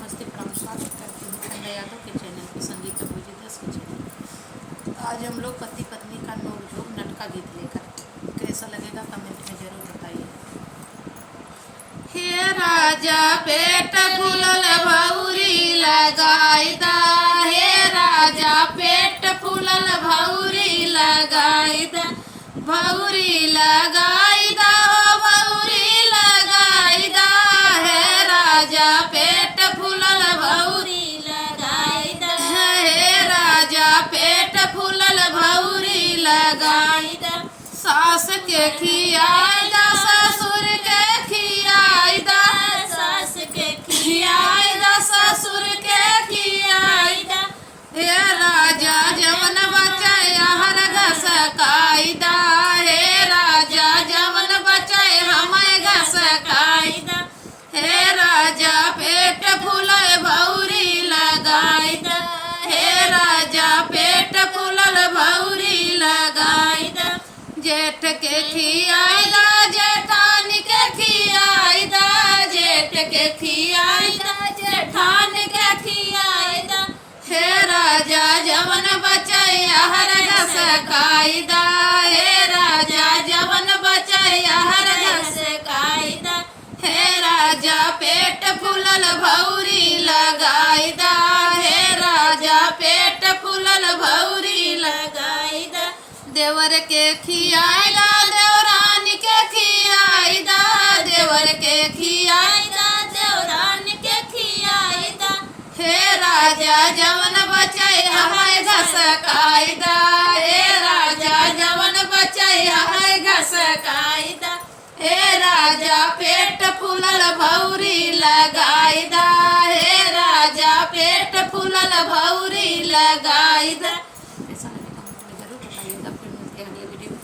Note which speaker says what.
Speaker 1: नमस्ते प्रणाम, स्वागत करती हूँ खंडा यादव के चैनल पे, संगीत अबूजी 10 के चैनल। तो आज हम लोग पति पत्नी का नोक-झोंक नटका गीत लेकर, कैसा लगेगा कमेंट में जरूर बताइए। हे राजा पेट फूलल भौरी लगाई दा, हे राजा पेट फूलल भौरी लगाई दा, भौरी लगाई दा, भौरी लगाई दा, हे राजा पेट फूलल भौरी लगाई दा, हे राजा पेट फूलल भौरी लगाई दा। सास के खियाई दा, ससुर के खियाई दा, सास के खियाई दा, ससुर के खियाई दा, हे राजा जवन बचाए हर घसकाई दा, हे राजा जवन बचाए हमें घसकाई दा, हे राजा पेट फूलल भौरी लगाई दा, हे राजा पेट फूलल भौरी लगाई दा। जेठ के खियाई दा, जेठान के खियाई दा, जेठ के खियाई दा, जेठान के खियाई दा, हे राजा जवन बचाई हर घसकाई दा, हे राजा जवन बचाई हर घसकाई दा, हे राजा पेट फूलल भौरी लगाई दा, हे राजा पेट फूलल भौरी लगाई दा। देवर के खियाई दा, देवरान के खियाई दा, देवर के खियाई दा, देवरान के खियाई दा, हे राजा जवन बचाई हमें घसकाई दा, हे राजा जवन बचाई हमें घसकाई दा, हे राजा पेट फूलल भौरी लगाई दा, हे राजा पेट फूलल भौरी लगाई दा। ऐसा लगे कमेंट में जरूर बताइएगा। फिर मिलते हैं अगले वीडियो में।